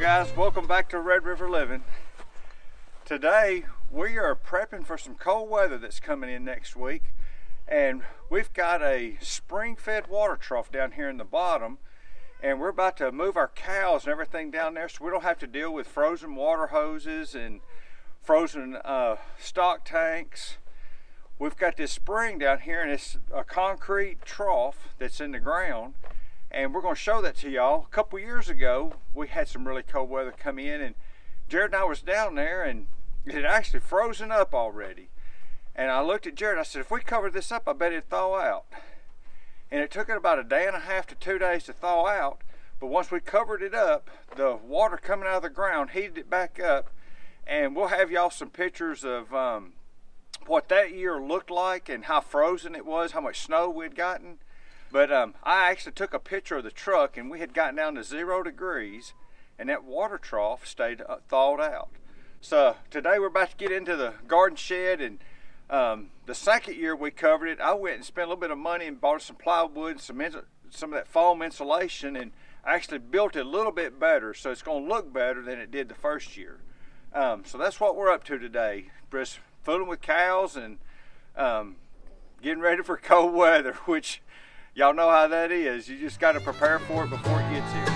guys, welcome back to Red River Living. Today we are prepping for some cold weather that's coming in next week, and we've got a spring fed water trough down here in the bottom, and we're about to move our cows and everything down there so we don't have to deal with frozen water hoses and frozen stock tanks. We've got this spring down here, and it's a concrete trough that's in the ground, and we're going to show that to y'all. A couple years ago we had some really cold weather come in, and Jared and I was down there, and it had actually frozen up already. And I looked at Jared, I said, if we cover this up, I bet it'd thaw out. And it took it about a day and a half to 2 days to thaw out, but once we covered it up, the water coming out of the ground heated it back up, and we'll have y'all some pictures of what that year looked like and how frozen it was, how much snow we'd gotten. But I actually took a picture of the truck, and we had gotten down to 0 degrees, and that water trough stayed thawed out. So today we're about to get into the garden shed, and the second year we covered it, I went and spent a little bit of money and bought some plywood and some of that foam insulation, and I actually built it a little bit better, so it's going to look better than it did the first year. So that's what we're up to today, just fooling with cows and getting ready for cold weather, which y'all know how that is. You just got to prepare for it before it gets here.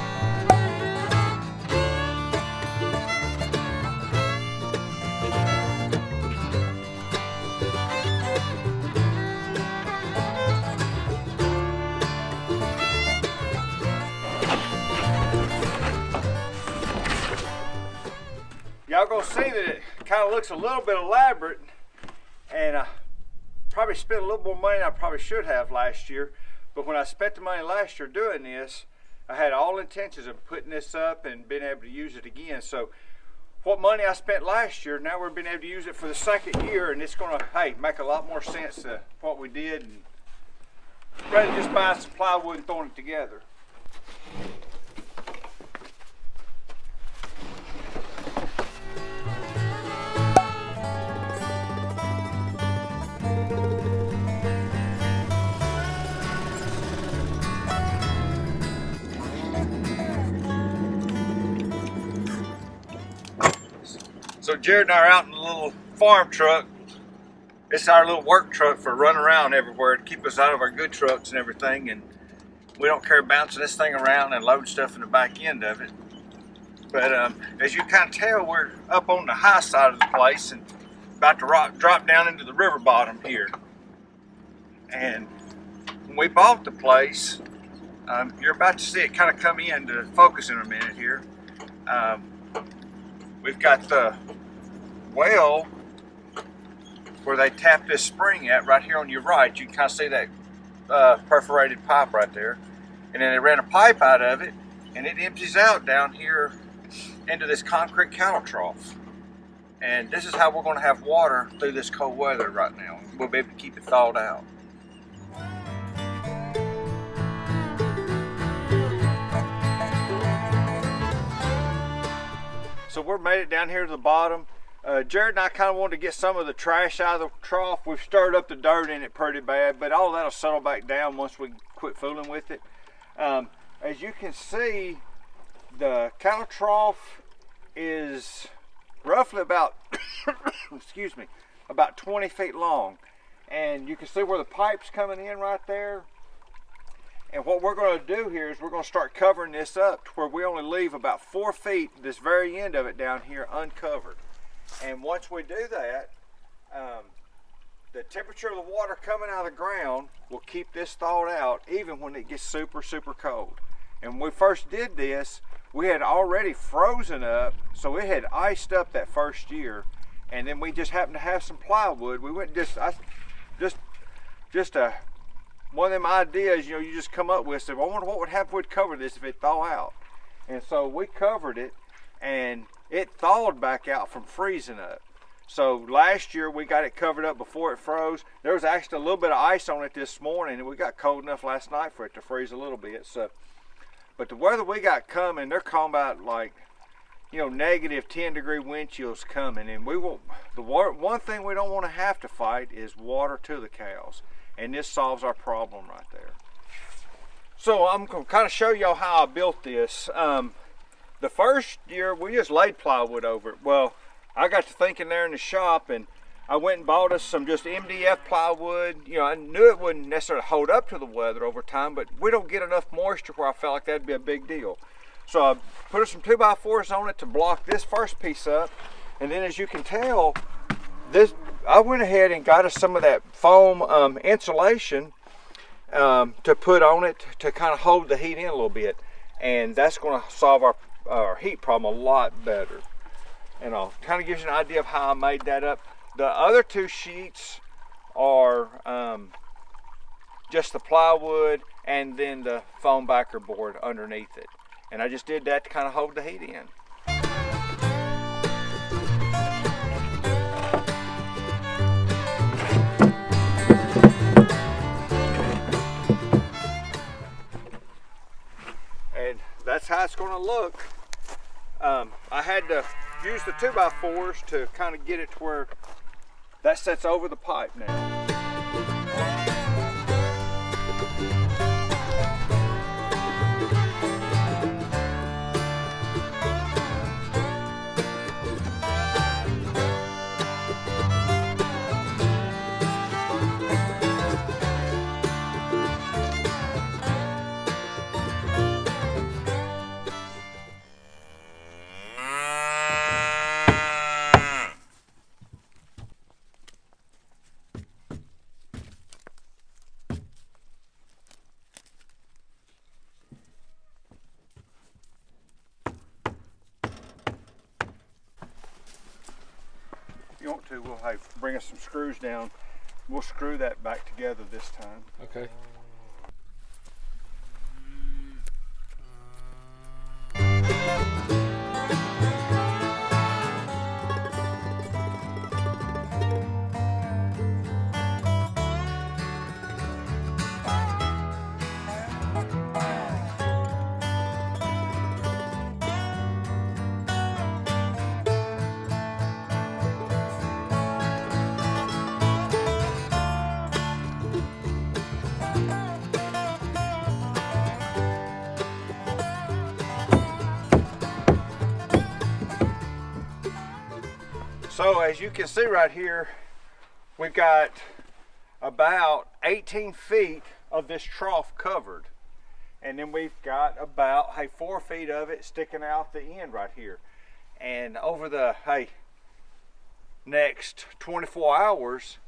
Y'all gonna see that it kind of looks a little bit elaborate, and I probably spent a little more money than I probably should have last year. But when I spent the money last year doing this, I had all intentions of putting this up and being able to use it again. So what money I spent last year, now we're being able to use it for the second year, and it's gonna, hey, make a lot more sense to what we did, and rather than just buying some plywood and throwing it together. So Jared and I are out in a little farm truck. It's our little work truck for running around everywhere to keep us out of our good trucks and everything, and we don't care bouncing this thing around and loading stuff in the back end of it. But as you kind of tell, we're up on the high side of the place and about to drop down into the river bottom here. And when we bought the place, you're about to see it kind of come into focus in a minute here. We've got the well where they tap this spring at right here on your right. You can kind of see that perforated pipe right there. And then they ran a pipe out of it, and it empties out down here into this concrete cattle trough. And this is how we're going to have water through this cold weather right now. We'll be able to keep it thawed out. So we're made it down here to the bottom. Jared and I kind of wanted to get some of the trash out of the trough. We've stirred up the dirt in it pretty bad, but all that'll settle back down once we quit fooling with it. As you can see, the cattle trough is roughly about, excuse me, about 20 feet long. And you can see where the pipe's coming in right there. And what we're going to do here is we're going to start covering this up to where we only leave about 4 feet, this very end of it down here, uncovered. And once we do that, the temperature of the water coming out of the ground will keep this thawed out even when it gets super, super cold. And when we first did this, we had already frozen up, so it had iced up that first year. And then we just happened to have some plywood. We went one of them ideas, you just come up with. So I wonder what would happen if we'd cover this if it thaw out. And so we covered it, and it thawed back out from freezing up. So last year we got it covered up before it froze. There was actually a little bit of ice on it this morning, and we got cold enough last night for it to freeze a little bit. So, but the weather we got coming, they're calling about like, negative 10-degree wind chills coming, and we won't. One thing we don't want to have to fight is water to the cows. And this solves our problem right there. So I'm going to kind of show y'all how I built this. The first year we just laid plywood over it. Well, I got to thinking there in the shop, and I went and bought us some just MDF plywood. You know, I knew it wouldn't necessarily hold up to the weather over time, but we don't get enough moisture where I felt like that'd be a big deal. So I put some 2x4s on it to block this first piece up. And then as you can tell, I went ahead and got us some of that foam insulation to put on it to kind of hold the heat in a little bit. And that's going to solve our heat problem a lot better. And I'll kind of give you an idea of how I made that up. The other two sheets are just the plywood and then the foam backer board underneath it. And I just did that to kind of hold the heat in. And that's how it's going to look. I had to use the 2x4s to kind of get it to where that sets over the pipe now. You want to, we'll bring us some screws down. We'll screw that back together this time. Okay. So as you can see right here, we've got about 18 feet of this trough covered. And then we've got about 4 feet of it sticking out the end right here. And over the next 24 hours,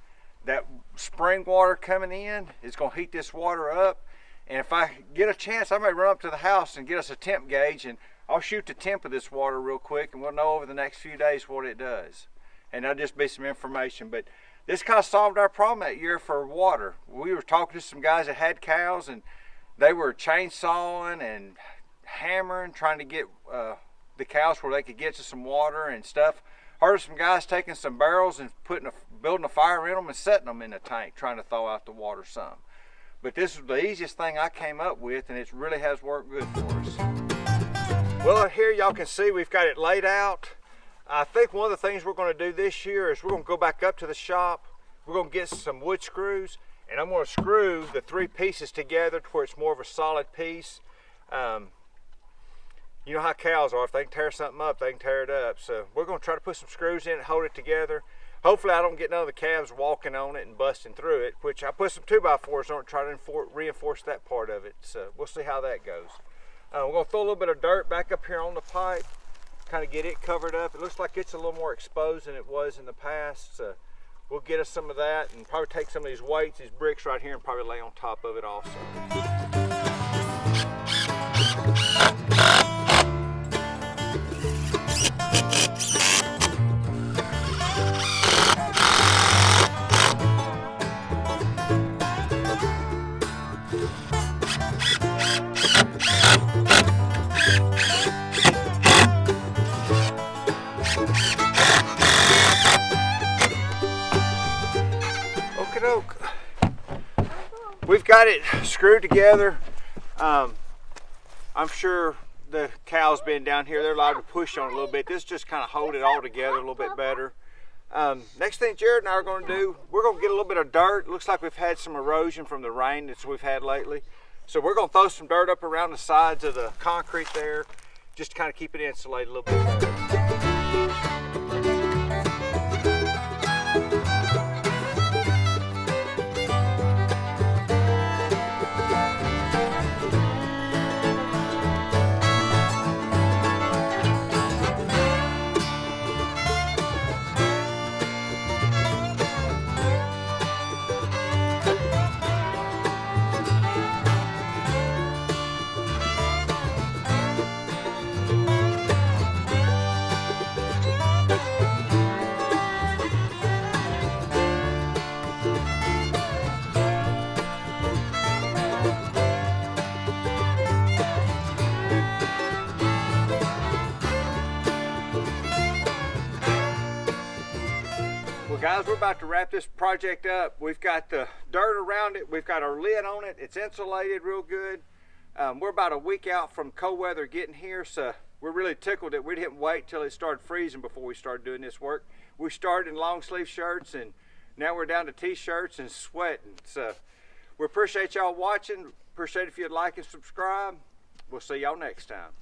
that spring water coming in is going to heat this water up. And if I get a chance, I may run up to the house and get us a temp gauge, and I'll shoot the temp of this water real quick, and we'll know over the next few days what it does. And that'll just be some information. But this kind of solved our problem that year for water. We were talking to some guys that had cows, and they were chainsawing and hammering, trying to get the cows where they could get to some water and stuff. Heard of some guys taking some barrels and building a fire in them and setting them in the tank, trying to thaw out the water some. But this was the easiest thing I came up with, and it really has worked good for us. Well, here y'all can see we've got it laid out. I think one of the things we're going to do this year is we're going to go back up to the shop. We're going to get some wood screws, and I'm going to screw the 3 pieces together to where it's more of a solid piece. You know how cows are. If they can tear something up, they can tear it up. So we're going to try to put some screws in it, hold it together. Hopefully I don't get none of the calves walking on it and busting through it, which I put some 2x4s on it to try to reinforce that part of it. So we'll see how that goes. We're going to throw a little bit of dirt back up here on the pipe, kind of get it covered up. It looks like it's a little more exposed than it was in the past. So we'll get us some of that and probably take some of these weights, these bricks right here, and probably lay on top of it also. We've got it screwed together. I'm sure the cows been down here, they're allowed to push on it a little bit. This just kind of hold it all together a little bit better. Next thing Jared and I are going to do, we're going to get a little bit of dirt. It looks like we've had some erosion from the rain that we've had lately. So we're going to throw some dirt up around the sides of the concrete there, just to kind of keep it insulated a little bit better. Well guys, we're about to wrap this project up. We've got the dirt around it, we've got our lid on it, it's insulated real good. We're about a week out from cold weather getting here, so we're really tickled that we didn't wait till it started freezing before we started doing this work. We started in long sleeve shirts and now we're down to t-shirts and sweating. So we appreciate y'all watching, appreciate if you'd like and subscribe. We'll see y'all next time.